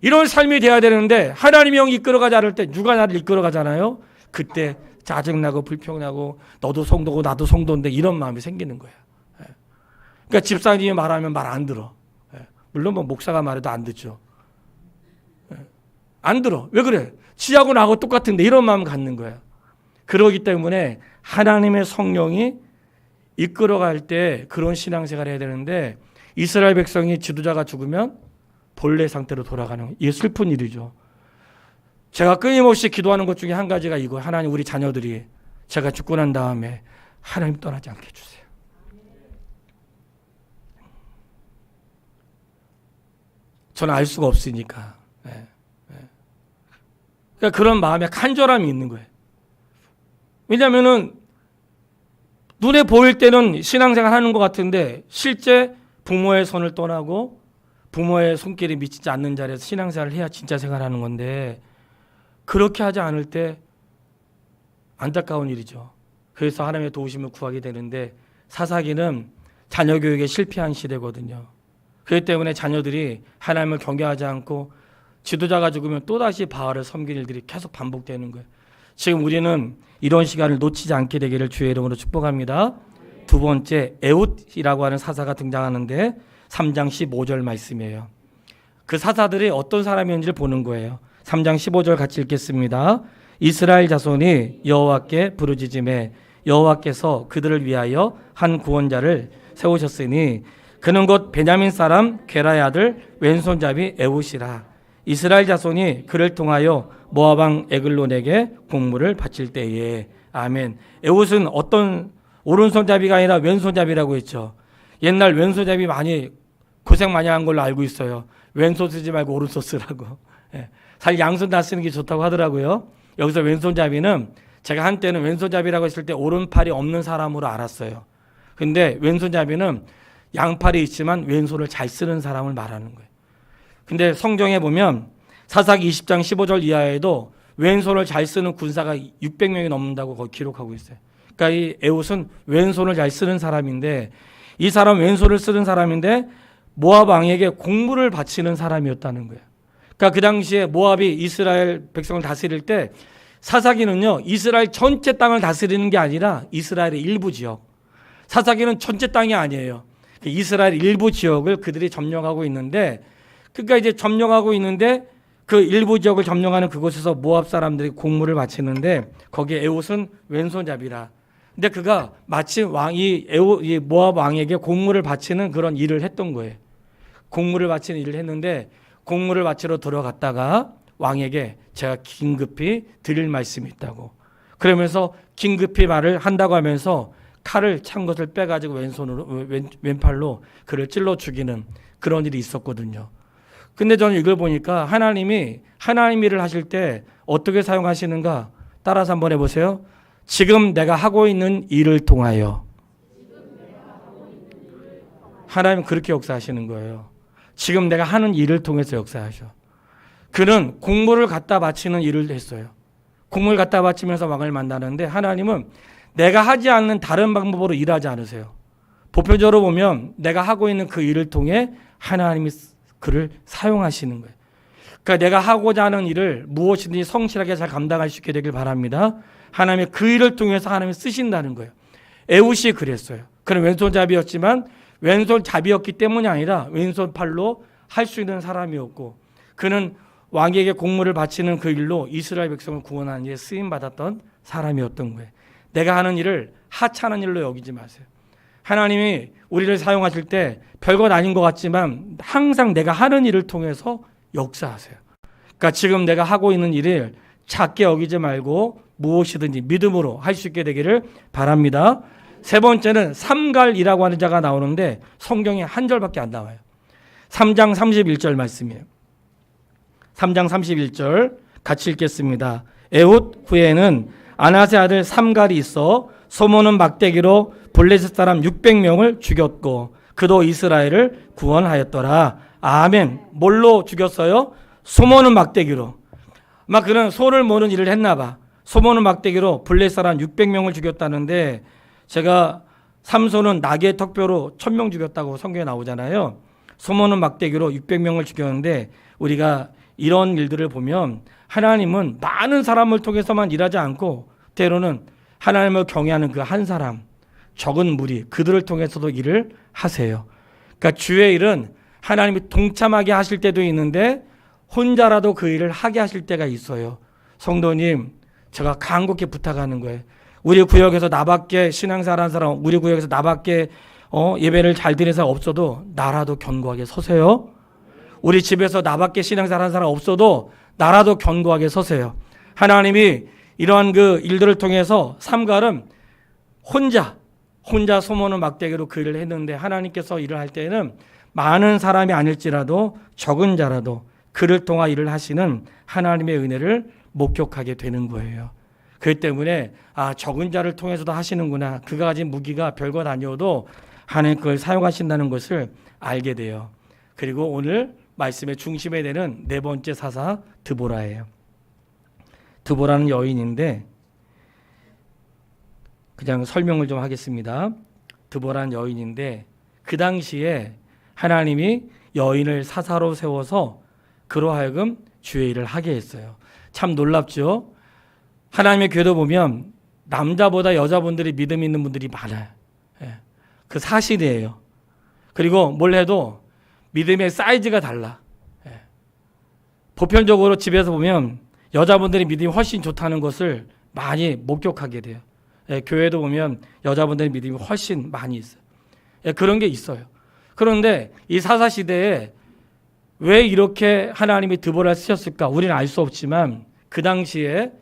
이런 삶이 돼야 되는데 하나님의 영이 이끌어가지 않을 때 누가 나를 이끌어가잖아요. 그때 짜증나고 불평나고 너도 성도고 나도 성도인데 이런 마음이 생기는 거예요. 그러니까 집사님이 말하면 말 안 들어. 물론 뭐 목사가 말해도 안 듣죠. 안 들어. 왜 그래? 지하고 나하고 똑같은데 이런 마음 갖는 거예요. 그러기 때문에 하나님의 성령이 이끌어갈 때 그런 신앙생활을 해야 되는데 이스라엘 백성이 지도자가 죽으면 본래 상태로 돌아가는 거예요. 이게 슬픈 일이죠. 제가 끊임없이 기도하는 것 중에 한 가지가 이거. 하나님 우리 자녀들이 제가 죽고 난 다음에 하나님 떠나지 않게 해주세요. 저는 알 수가 없으니까. 그러니까 그런 마음에 간절함이 있는 거예요. 왜냐하면은 눈에 보일 때는 신앙생활 하는 것 같은데 실제 부모의 손을 떠나고 부모의 손길이 미치지 않는 자리에서 신앙생활을 해야 진짜 생활하는 건데 그렇게 하지 않을 때 안타까운 일이죠. 그래서 하나님의 도우심을 구하게 되는데 사사기는 자녀 교육에 실패한 시대거든요. 그렇기 때문에 자녀들이 하나님을 경외하지 않고 지도자가 죽으면 또다시 바알을 섬기는 일들이 계속 반복되는 거예요. 지금 우리는 이런 시간을 놓치지 않게 되기를 주의 이름으로 축복합니다. 두 번째 에훗이라고 하는 사사가 등장하는데 3장 15절 말씀이에요. 그 사사들이 어떤 사람이었는지를 보는 거예요. 3장 15절 같이 읽겠습니다. 이스라엘 자손이 여호와께 부르짖음에 여호와께서 그들을 위하여 한 구원자를 세우셨으니 그는 곧 베냐민 사람 게라의 아들 왼손잡이 에훗이라. 이스라엘 자손이 그를 통하여 모압 왕 에글론에게 공물을 바칠 때에. 아멘. 에훗은 어떤 오른손잡이가 아니라 왼손잡이라고 했죠. 옛날 왼손잡이 많이 고생 많이 한 걸로 알고 있어요. 왼손 쓰지 말고 오른손 쓰라고. 사실 양손 다 쓰는 게 좋다고 하더라고요. 여기서 왼손잡이는 제가 한때는 왼손잡이라고 했을 때 오른팔이 없는 사람으로 알았어요. 근데 왼손잡이는 양팔이 있지만 왼손을 잘 쓰는 사람을 말하는 거예요. 근데 성경에 보면 사사기 20장 15절 이하에도 왼손을 잘 쓰는 군사가 600명이 넘는다고 거기 기록하고 있어요. 그러니까 이 에훗은 왼손을 잘 쓰는 사람인데 이 사람 왼손을 쓰는 사람인데 모압 왕에게 공물을 바치는 사람이었다는 거예요. 그러니까 그 당시에 모압이 이스라엘 백성을 다스릴 때 사사기는요 이스라엘 전체 땅을 다스리는 게 아니라 이스라엘의 일부 지역. 사사기는 전체 땅이 아니에요. 이스라엘 일부 지역을 그들이 점령하고 있는데 그러니까 이제 점령하고 있는데 그 일부 지역을 점령하는 그곳에서 모압 사람들이 공물을 바치는데 거기에 에훗은 왼손잡이라. 근데 그가 마침 이 모압 왕에게 공물을 바치는 그런 일을 했던 거예요. 공물을 바치는 일을 했는데 공물을 바치러 들어갔다가 왕에게 제가 긴급히 드릴 말씀이 있다고. 그러면서 긴급히 말을 한다고 하면서 칼을 찬 것을 빼가지고 왼팔로 그를 찔러 죽이는 그런 일이 있었거든요. 근데 저는 이걸 보니까 하나님이 하나님 일을 하실 때 어떻게 사용하시는가 따라서 한번 해보세요. 지금 내가 하고 있는 일을 통하여. 하나님은 그렇게 역사하시는 거예요. 지금 내가 하는 일을 통해서 역사하셔. 그는 공물을 갖다 바치는 일을 했어요. 공물을 갖다 바치면서 왕을 만나는데 하나님은 내가 하지 않는 다른 방법으로 일하지 않으세요. 보편적으로 보면 내가 하고 있는 그 일을 통해 하나님이 그를 사용하시는 거예요. 그러니까 내가 하고자 하는 일을 무엇이든지 성실하게 잘 감당할 수 있게 되길 바랍니다. 하나님의 그 일을 통해서 하나님이 쓰신다는 거예요. 에훗이 그랬어요. 그는 왼손잡이였지만 왼손잡이였기 때문이 아니라 왼손팔로 할 수 있는 사람이었고 그는 왕에게 공물을 바치는 그 일로 이스라엘 백성을 구원하는 일에 쓰임받았던 사람이었던 거예요. 내가 하는 일을 하찮은 일로 여기지 마세요. 하나님이 우리를 사용하실 때 별것 아닌 것 같지만 항상 내가 하는 일을 통해서 역사하세요. 그러니까 지금 내가 하고 있는 일을 작게 여기지 말고 무엇이든지 믿음으로 할 수 있게 되기를 바랍니다. 세 번째는 삼갈이라고 하는 자가 나오는데 성경에 한 절밖에 안 나와요. 3장 31절 말씀이에요. 3장 31절 같이 읽겠습니다. 에훗 후에는 아낫의 아들 삼갈이 있어 소모는 막대기로 블레셋 사람 600명을 죽였고 그도 이스라엘을 구원하였더라. 아멘. 뭘로 죽였어요? 소모는 막대기로. 막 그런 소를 모는 일을 했나 봐. 소모는 막대기로 블레셋 사람 600명을 죽였다는데, 제가 삼손은 나귀의 턱뼈로 1000명 죽였다고 성경에 나오잖아요. 소모는 막대기로 600명을 죽였는데, 우리가 이런 일들을 보면 하나님은 많은 사람을 통해서만 일하지 않고 때로는 하나님을 경외하는 그 한 사람, 적은 무리, 그들을 통해서도 일을 하세요. 그러니까 주의 일은 하나님이 동참하게 하실 때도 있는데 혼자라도 그 일을 하게 하실 때가 있어요. 성도님, 제가 간곡히 부탁하는 거예요. 우리 구역에서 나밖에 신앙생활 하는 사람, 우리 구역에서 나밖에 예배를 잘 드리는 사람 없어도 나라도 견고하게 서세요. 우리 집에서 나밖에 신앙생활 하는 사람 없어도 나라도 견고하게 서세요. 하나님이 이러한 그 일들을 통해서 삼갈은 혼자 소모는 막대기로 그 일을 했는데, 하나님께서 일을 할 때는 많은 사람이 아닐지라도 적은 자라도 그를 통하 일을 하시는 하나님의 은혜를 목격하게 되는 거예요. 그렇기 때문에 적은 자를 통해서도 하시는구나. 그가 가진 무기가 별것 아니어도 하나님 그걸 사용하신다는 것을 알게 돼요. 그리고 오늘 말씀의 중심에 되는 네 번째 사사 드보라예요. 드보라는 여인인데 그냥 설명을 좀 하겠습니다. 드보라는 여인인데 그 당시에 하나님이 여인을 사사로 세워서 그로 하여금 주의 일을 하게 했어요. 참 놀랍죠? 하나님의 교회도 보면 남자보다 여자분들이 믿음 있는 분들이 많아요. 그 사실이에요. 그리고 뭘 해도 믿음의 사이즈가 달라. 보편적으로 집에서 보면 여자분들이 믿음이 훨씬 좋다는 것을 많이 목격하게 돼요. 교회도 보면 여자분들의 믿음이 훨씬 많이 있어요. 그런 게 있어요. 그런데 이 사사시대에 왜 이렇게 하나님이 드보라를 쓰셨을까? 우리는 알 수 없지만 그 당시에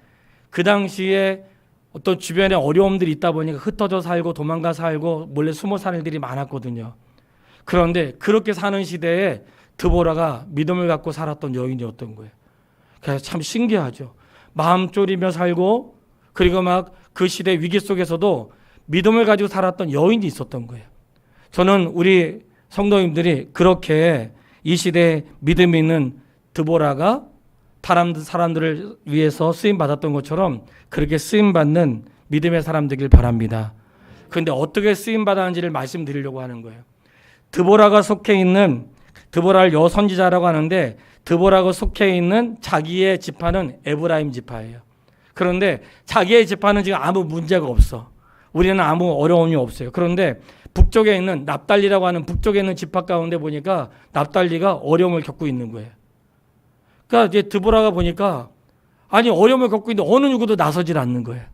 어떤 주변에 어려움들이 있다 보니까 흩어져 살고 도망가 살고 몰래 숨어 사는 일들이 많았거든요. 그런데 그렇게 사는 시대에 드보라가 믿음을 갖고 살았던 여인이었던 거예요. 그래서 참 신기하죠. 마음 졸이며 살고 그리고 막 그 시대 위기 속에서도 믿음을 가지고 살았던 여인이 있었던 거예요. 저는 우리 성도님들이 그렇게 이 시대에 믿음이 있는 드보라가 사람들을 위해서 쓰임받았던 것처럼 그렇게 쓰임받는 믿음의 사람 되길 바랍니다. 그런데 어떻게 쓰임받았는지를 말씀드리려고 하는 거예요. 드보라가 속해 있는, 드보라를 여선지자라고 하는데 드보라가 속해 있는 자기의 지파는 에브라임 지파예요. 그런데 자기의 지파는 지금 아무 문제가 없어. 우리는 아무 어려움이 없어요. 그런데 북쪽에 있는 납달리라고 하는 북쪽에 있는 지파 가운데 보니까 납달리가 어려움을 겪고 있는 거예요. 그러니까 이제 드보라가 보니까 어려움을 겪고 있는데 어느 누구도 나서질 않는 거예요.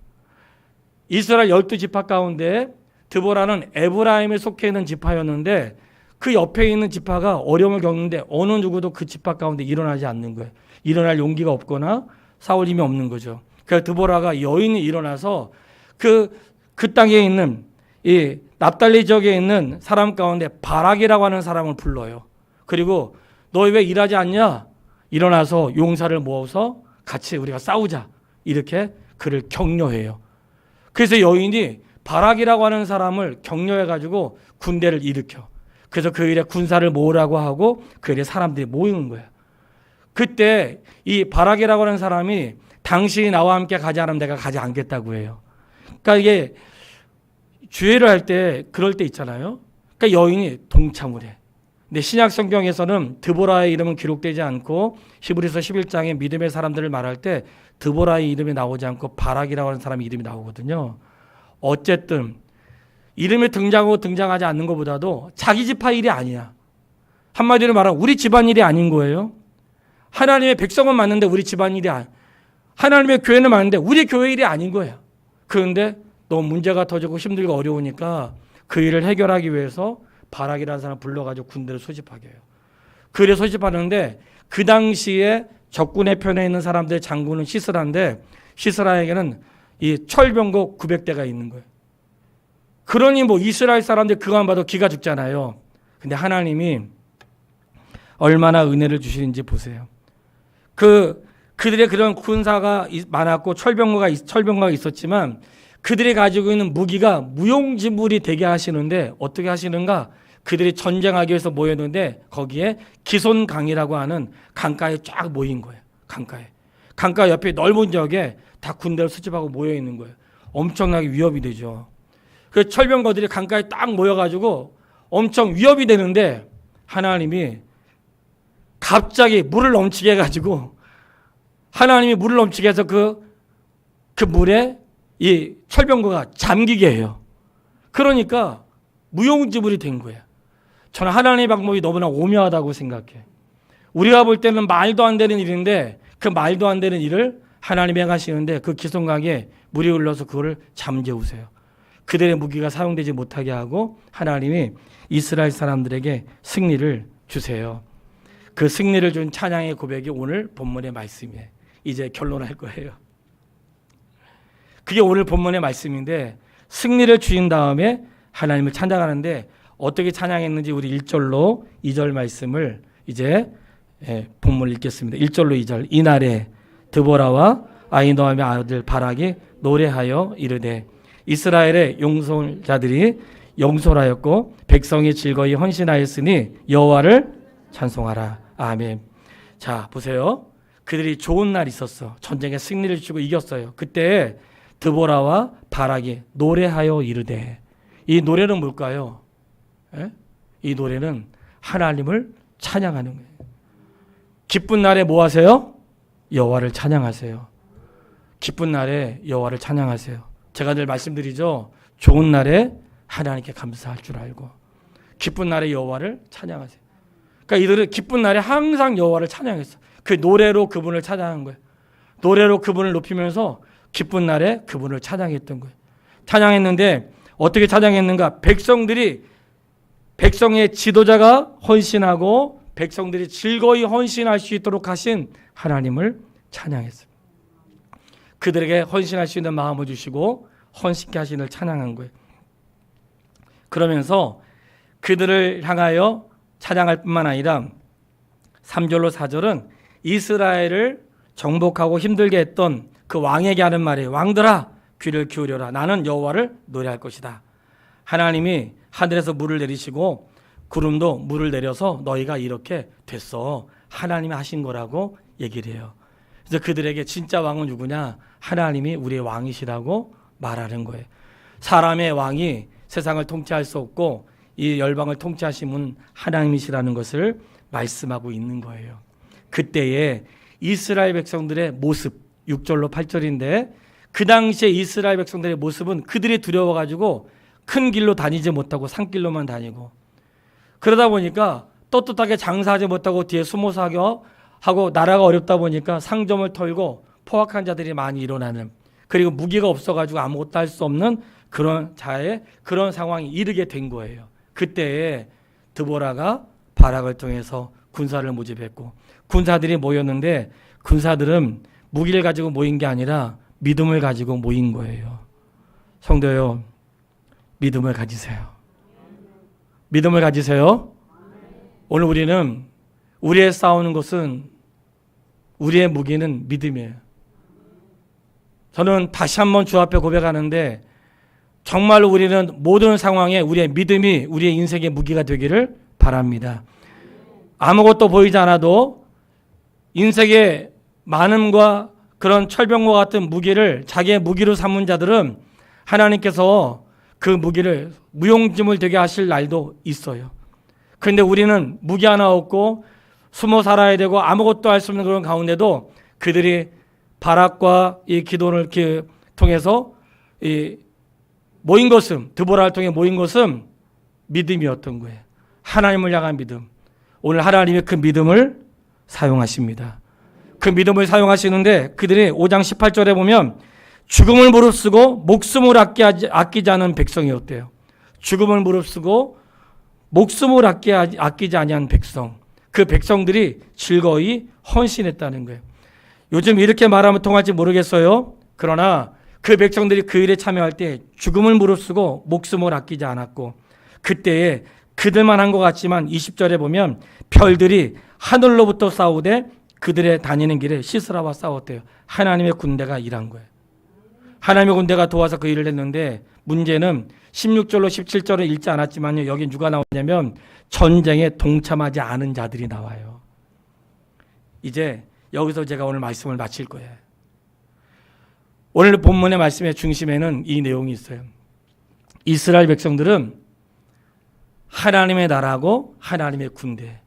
이스라엘 12지파 가운데 드보라는 에브라임에 속해 있는 지파였는데 그 옆에 있는 지파가 어려움을 겪는데 어느 누구도 그 지파 가운데 일어나지 않는 거예요. 일어날 용기가 없거나 싸울 힘이 없는 거죠. 그래서 드보라가 여인이 일어나서 그 땅에 있는 이 납달리 지역에 있는 사람 가운데 바락이라고 하는 사람을 불러요. 그리고 너 왜 일하지 않냐? 일어나서 용사를 모아서 같이 우리가 싸우자. 이렇게 그를 격려해요. 그래서 여인이 바락이라고 하는 사람을 격려해가지고 군대를 일으켜. 그래서 그 일에 군사를 모으라고 하고 그 일에 사람들이 모이는 거예요. 그때 이 바락이라고 하는 사람이 당신이 나와 함께 가지 않으면 내가 가지 않겠다고 해요. 그러니까 이게 주의를 할 때 그럴 때 있잖아요. 그러니까 여인이 동참을 해. 근데 신약 성경에서는 드보라의 이름은 기록되지 않고 히브리서 11장에 믿음의 사람들을 말할 때 드보라의 이름이 나오지 않고 바락이라고 하는 사람의 이름이 나오거든요. 어쨌든 이름이 등장하고 등장하지 않는 것보다도 자기 지파 일이 아니야. 한마디로 말하면 우리 집안 일이 아닌 거예요. 하나님의 백성은 맞는데 우리 집안 일이 아니야. 하나님의 교회는 맞는데 우리 교회 일이 아닌 거예요. 그런데 너무 문제가 터지고 힘들고 어려우니까 그 일을 해결하기 위해서 바락이라는 사람을 불러가지고 군대를 소집하게 해요. 그를 소집하는데 그 당시에 적군의 편에 있는 사람들의 장군은 시스라인데 시스라에게는 이 철병거 900대가 있는 거예요. 그러니 뭐 이스라엘 사람들 그거만 봐도 기가 죽잖아요. 근데 하나님이 얼마나 은혜를 주시는지 보세요. 그들의 그런 군사가 많았고 철병거가 있었지만 그들이 가지고 있는 무기가 무용지물이 되게 하시는데 어떻게 하시는가? 그들이 전쟁하기 위해서 모였는데 거기에 기손강이라고 하는 강가에 쫙 모인 거예요. 강가 옆에 넓은 지역에 다 군대를 수집하고 모여 있는 거예요. 엄청나게 위협이 되죠. 그 철병거들이 강가에 딱 모여가지고 엄청 위협이 되는데 하나님이 갑자기 물을 넘치게 해가지고 하나님이 물을 넘치게 해서 그 물에 이 철병거가 잠기게 해요. 그러니까 무용지물이 된 거예요. 저는 하나님의 방법이 너무나 오묘하다고 생각해. 우리가 볼 때는 말도 안 되는 일인데 그 말도 안 되는 일을 하나님이 행하시는데 그 기손강에 물이 흘러서 그거를 잠재우세요. 그들의 무기가 사용되지 못하게 하고 하나님이 이스라엘 사람들에게 승리를 주세요. 그 승리를 준 찬양의 고백이 오늘 본문의 말씀이에요. 이제 결론할 거예요. 그게 오늘 본문의 말씀인데 승리를 주신 다음에 하나님을 찬양하는데 어떻게 찬양했는지 우리 1절로 2절 말씀을 이제 본문을 읽겠습니다. 1절로 2절. 이날에 드보라와 아히노함의 아들 바락이 노래하여 이르되 이스라엘의 용솔자들이 영솔하였고 백성이 즐거이 헌신하였으니 여호와를 찬송하라. 아멘. 자, 보세요. 그들이 좋은 날이 있었어. 전쟁에 승리를 주고 이겼어요. 그때 드보라와 바락이 노래하여 이르되, 이 노래는 뭘까요? 이 노래는 하나님을 찬양하는 거예요. 기쁜 날에 뭐 하세요? 여호와를 찬양하세요. 기쁜 날에 여호와를 찬양하세요. 제가 늘 말씀드리죠. 좋은 날에 하나님께 감사할 줄 알고 기쁜 날에 여호와를 찬양하세요. 그러니까 이들은 기쁜 날에 항상 여호와를 찬양했어. 그 노래로 그분을 찬양한 거예요. 노래로 그분을 높이면서 기쁜 날에 그분을 찬양했던 거예요. 찬양했는데 어떻게 찬양했는가? 백성의 지도자가 헌신하고 백성들이 즐거이 헌신할 수 있도록 하신 하나님을 찬양했어요. 그들에게 헌신할 수 있는 마음을 주시고 헌신케 하신을 찬양한 거예요. 그러면서 그들을 향하여 찬양할 뿐만 아니라 3절로 4절은 이스라엘을 정복하고 힘들게 했던 그 왕에게 하는 말이에요. 왕들아 귀를 기울여라. 나는 여호와를 노래할 것이다. 하나님이 하늘에서 물을 내리시고 구름도 물을 내려서 너희가 이렇게 됐어. 하나님이 하신 거라고 얘기를 해요. 그래서 그들에게 진짜 왕은 누구냐? 하나님이 우리의 왕이시라고 말하는 거예요. 사람의 왕이 세상을 통치할 수 없고 이 열방을 통치하신 분 하나님이시라는 것을 말씀하고 있는 거예요. 그때에 이스라엘 백성들의 모습 6절로 8절인데 그 당시에 이스라엘 백성들의 모습은 그들이 두려워가지고 큰 길로 다니지 못하고 산길로만 다니고 그러다 보니까 떳떳하게 장사하지 못하고 뒤에 숨어서 하고 나라가 어렵다 보니까 상점을 털고 포악한 자들이 많이 일어나는 그리고 무기가 없어가지고 아무것도 할 수 없는 그런 상황이 이르게 된 거예요. 그때에 드보라가 바락을 통해서 군사를 모집했고 군사들이 모였는데 군사들은 무기를 가지고 모인 게 아니라 믿음을 가지고 모인 거예요. 성도요, 믿음을 가지세요. 믿음을 가지세요. 오늘 우리는 우리의 싸우는 것은 우리의 무기는 믿음이에요. 저는 다시 한번 주 앞에 고백하는데 정말로 우리는 모든 상황에 우리의 믿음이 우리의 인생의 무기가 되기를 바랍니다. 아무것도 보이지 않아도 인생의 많음과 그런 철병과 같은 무기를 자기의 무기로 삼은 자들은 하나님께서 그 무기를 무용지물 되게 하실 날도 있어요. 그런데 우리는 무기 하나 없고 숨어 살아야 되고 아무것도 할 수 없는 그런 가운데도 그들이 바락과 이 기도를 통해서 이 모인 것은 드보라를 통해 모인 것은 믿음이었던 거예요. 하나님을 향한 믿음. 오늘 하나님의 그 믿음을 사용하십니다. 그 믿음을 사용하시는데 그들이 5장 18절에 보면 죽음을 무릅쓰고 목숨을 아끼지 않은 백성이었대요. 죽음을 무릅쓰고 목숨을 아끼지 아니한 백성. 그 백성들이 즐거이 헌신했다는 거예요. 요즘 이렇게 말하면 통할지 모르겠어요. 그러나 그 백성들이 그 일에 참여할 때 죽음을 무릅쓰고 목숨을 아끼지 않았고, 그때에 그들만 한 것 같지만 20절에 보면 별들이 하늘로부터 싸우되 그들의 다니는 길에 시스라와 싸웠대요. 하나님의 군대가 일한 거예요. 하나님의 군대가 도와서 그 일을 했는데, 문제는 16절로 17절을 읽지 않았지만요, 여기 누가 나오냐면 전쟁에 동참하지 않은 자들이 나와요. 이제 여기서 제가 오늘 말씀을 마칠 거예요. 오늘 본문의 말씀의 중심에는 이 내용이 있어요. 이스라엘 백성들은 하나님의 나라고 하나님의 군대,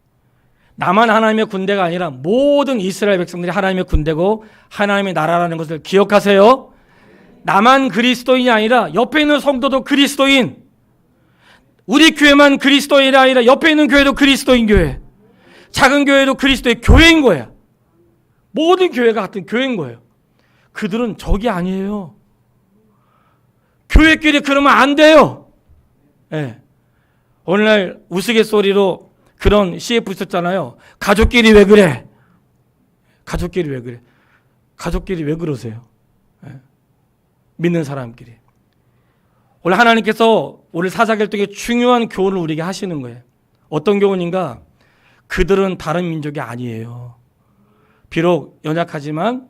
나만 하나님의 군대가 아니라 모든 이스라엘 백성들이 하나님의 군대고 하나님의 나라라는 것을 기억하세요. 나만 그리스도인이 아니라 옆에 있는 성도도 그리스도인, 우리 교회만 그리스도인이 아니라 옆에 있는 교회도 그리스도인 교회, 작은 교회도 그리스도의 교회인 거야. 모든 교회가 같은 교회인 거예요. 그들은 적이 아니에요. 교회끼리 그러면 안 돼요. 네. 오늘날 우스갯소리로 그런 CF 있었잖아요. 가족끼리 왜 그래? 가족끼리 왜 그래? 가족끼리 왜 그러세요? 네. 믿는 사람끼리. 원래 하나님께서 오늘 사사결정에 중요한 교훈을 우리에게 하시는 거예요. 어떤 교훈인가? 그들은 다른 민족이 아니에요. 비록 연약하지만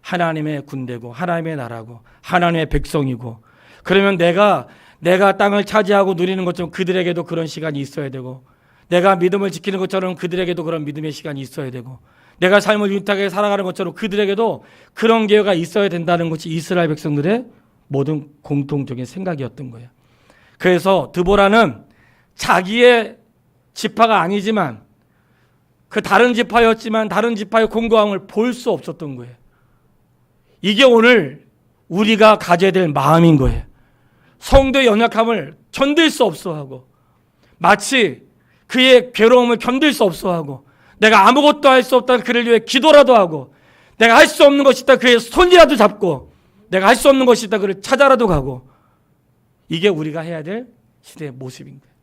하나님의 군대고 하나님의 나라고 하나님의 백성이고, 그러면 내가 땅을 차지하고 누리는 것처럼 그들에게도 그런 시간이 있어야 되고, 내가 믿음을 지키는 것처럼 그들에게도 그런 믿음의 시간이 있어야 되고, 내가 삶을 윤택하게 살아가는 것처럼 그들에게도 그런 기회가 있어야 된다는 것이 이스라엘 백성들의 모든 공통적인 생각이었던 거예요. 그래서 드보라는 자기의 지파가 아니지만 그 다른 지파였지만 다른 지파의 공고함을 볼 수 없었던 거예요. 이게 오늘 우리가 가져야 될 마음인 거예요. 성도의 연약함을 견딜 수 없어하고, 마치 그의 괴로움을 견딜 수 없어하고, 내가 아무것도 할 수 없다 그를 위해 기도라도 하고, 내가 할 수 없는 것이 있다 그의 손이라도 잡고, 내가 할 수 없는 것이 있다 그를 찾아라도 가고, 이게 우리가 해야 될 시대의 모습인 거예요.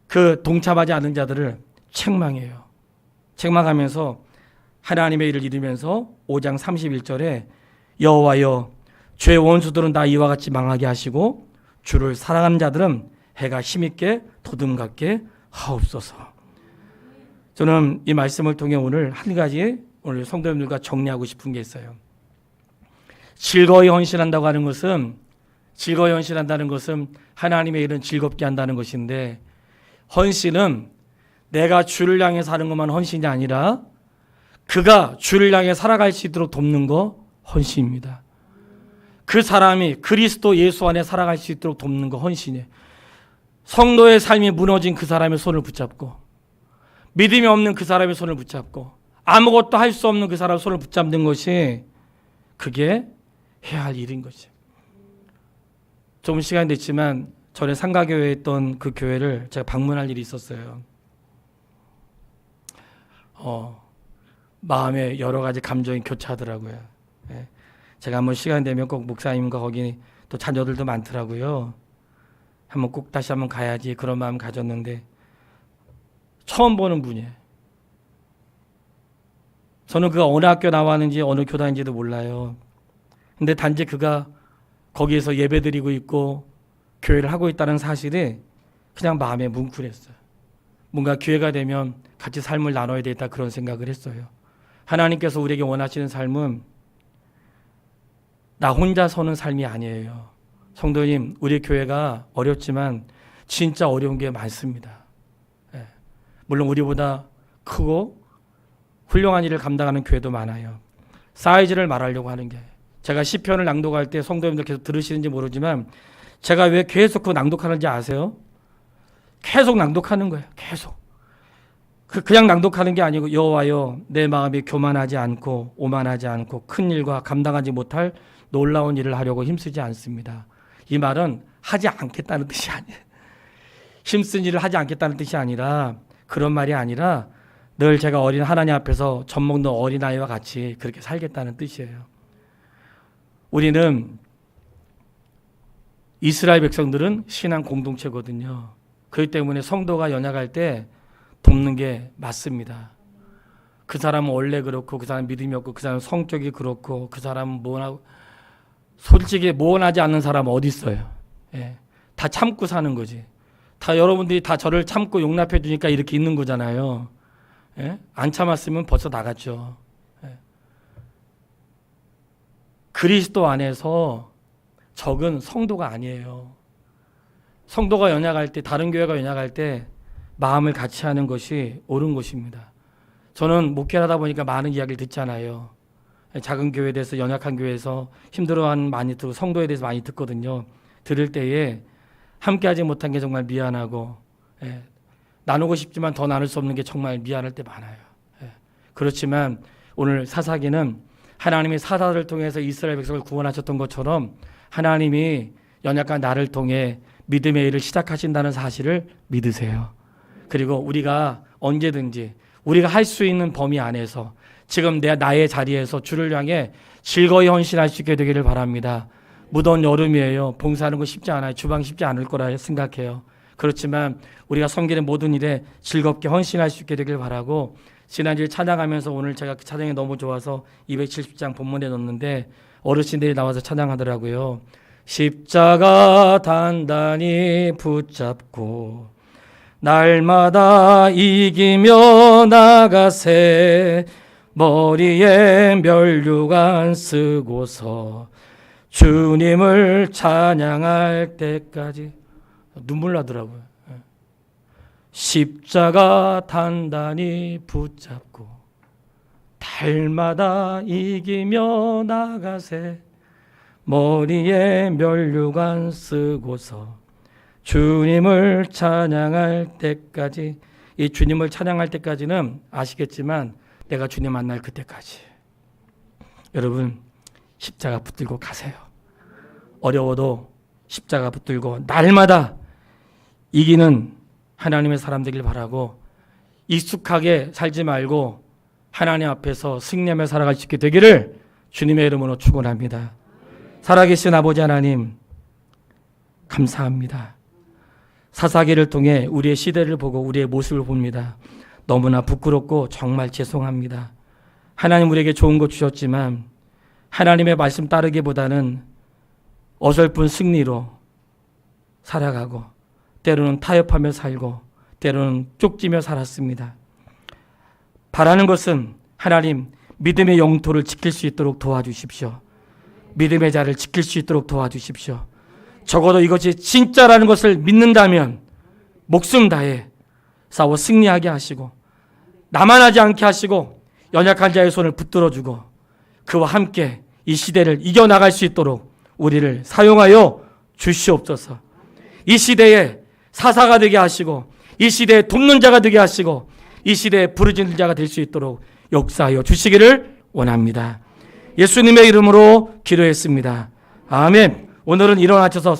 그 동참하지 않은 자들을 책망해요. 책망하면서 하나님의 일을 이루면서 5장 31절에 여호와여, 죄의 원수들은 다 이와 같이 망하게 하시고 주를 사랑하는 자들은 해가 힘있게 도듬갑게 하옵소서. 저는 이 말씀을 통해 오늘 한 가지 오늘 성도님들과 정리하고 싶은 게 있어요. 즐거이 헌신한다고 하는 것은, 즐거이 헌신한다는 것은 하나님의 일은 즐겁게 한다는 것인데, 헌신은 내가 주를 향해 사는 것만 헌신이 아니라 그가 주를 향해 살아갈 수 있도록 돕는 거 헌신입니다. 그 사람이 그리스도 예수 안에 살아갈 수 있도록 돕는 거 헌신이에요. 성도의 삶이 무너진 그 사람의 손을 붙잡고, 믿음이 없는 그 사람의 손을 붙잡고, 아무것도 할 수 없는 그 사람의 손을 붙잡는 것이, 그게 해야 할 일인 거죠. 좀 시간이 됐지만 전에 상가교회에 있던 그 교회를 제가 방문할 일이 있었어요. 마음에 여러 가지 감정이 교차하더라고요. 예. 제가 한번 시간 되면 꼭 목사님과 거기 또 자녀들도 많더라고요. 한번 꼭 다시 한번 가야지 그런 마음 가졌는데, 처음 보는 분이에요. 저는 그가 어느 학교 나왔는지 어느 교단인지도 몰라요. 근데 단지 그가 거기에서 예배드리고 있고 교회를 하고 있다는 사실이 그냥 마음에 뭉클했어요. 뭔가 기회가 되면 같이 삶을 나눠야 되겠다 그런 생각을 했어요. 하나님께서 우리에게 원하시는 삶은 나 혼자 서는 삶이 아니에요. 성도님, 우리 교회가 어렵지만 진짜 어려운 게 많습니다. 예. 물론 우리보다 크고 훌륭한 일을 감당하는 교회도 많아요. 사이즈를 말하려고 하는 게, 제가 시편을 낭독할 때 성도님들 계속 들으시는지 모르지만 제가 왜 계속 그 낭독하는지 아세요? 계속 낭독하는 거예요. 계속. 그냥 낭독하는 게 아니고, 여호와여 내 마음이 교만하지 않고 오만하지 않고 큰 일과 감당하지 못할 놀라운 일을 하려고 힘쓰지 않습니다. 이 말은 하지 않겠다는 뜻이 아니에요. 힘쓴 일을 하지 않겠다는 뜻이 아니라, 그런 말이 아니라 늘 제가 어린 하나님 앞에서 젖 먹는 어린아이와 같이 그렇게 살겠다는 뜻이에요. 우리는, 이스라엘 백성들은 신앙 공동체거든요. 그렇기 때문에 성도가 연약할 때 돕는 게 맞습니다. 그 사람은 원래 그렇고, 그 사람 믿음이 없고, 그 사람 성격이 그렇고, 그 사람은 뭐라고, 솔직히 모원하지 않는 사람은 어디 있어요? 예. 다 참고 사는 거지. 다 여러분들이 다 저를 참고 용납해 주니까 이렇게 있는 거잖아요. 예? 안 참았으면 벌써 나갔죠. 예. 그리스도 안에서 적은 성도가 아니에요. 성도가 연약할 때, 다른 교회가 연약할 때 마음을 같이 하는 것이 옳은 것입니다. 저는 목회를 하다 보니까 많은 이야기를 듣잖아요. 작은 교회에 대해서, 연약한 교회에서 힘들어하는 많이 듣고 성도에 대해서 많이 듣거든요. 들을 때에 함께하지 못한 게 정말 미안하고, 예, 나누고 싶지만 더 나눌 수 없는 게 정말 미안할 때 많아요. 예. 그렇지만 오늘 사사기는 하나님이 사사를 통해서 이스라엘 백성을 구원하셨던 것처럼 하나님이 연약한 나를 통해 믿음의 일을 시작하신다는 사실을 믿으세요. 그리고 우리가 언제든지 우리가 할 수 있는 범위 안에서 지금 나의 자리에서 주를 향해 즐거이 헌신할 수 있게 되기를 바랍니다. 무더운 여름이에요. 봉사하는 거 쉽지 않아요. 주방 쉽지 않을 거라 생각해요. 그렇지만 우리가 섬기는 모든 일에 즐겁게 헌신할 수 있게 되길 바라고, 지난주에 찬양하면서 오늘 제가 그 찬양이 너무 좋아서 270장 본문에 넣었는데 어르신들이 나와서 찬양하더라고요. 십자가 단단히 붙잡고 날마다 이기며 나가세, 머리에 면류관 쓰고서 주님을 찬양할 때까지. 눈물 나더라고요. 십자가 단단히 붙잡고 달마다 이기며 나가세, 머리에 면류관 쓰고서 주님을 찬양할 때까지. 이 주님을 찬양할 때까지는 아시겠지만 내가 주님 만날 그때까지. 여러분, 십자가 붙들고 가세요. 어려워도 십자가 붙들고 날마다 이기는 하나님의 사람 되길 바라고, 익숙하게 살지 말고 하나님 앞에서 승리하며 살아갈 수 있게 되기를 주님의 이름으로 축원합니다. 살아계신 아버지 하나님, 감사합니다. 사사기를 통해 우리의 시대를 보고 우리의 모습을 봅니다. 너무나 부끄럽고 정말 죄송합니다. 하나님, 우리에게 좋은 것 주셨지만 하나님의 말씀 따르기보다는 어설픈 승리로 살아가고, 때로는 타협하며 살고, 때로는 쪽지며 살았습니다. 바라는 것은 하나님, 믿음의 영토를 지킬 수 있도록 도와주십시오. 믿음의 자를 지킬 수 있도록 도와주십시오. 적어도 이것이 진짜라는 것을 믿는다면 목숨 다해 싸워 승리하게 하시고, 나만하지 않게 하시고, 연약한 자의 손을 붙들어주고 그와 함께 이 시대를 이겨나갈 수 있도록 우리를 사용하여 주시옵소서. 이 시대에 사사가 되게 하시고, 이 시대에 돕는 자가 되게 하시고, 이 시대에 부르짖는 자가 될 수 있도록 역사하여 주시기를 원합니다. 예수님의 이름으로 기도했습니다. 아멘. 오늘은 일어나셔서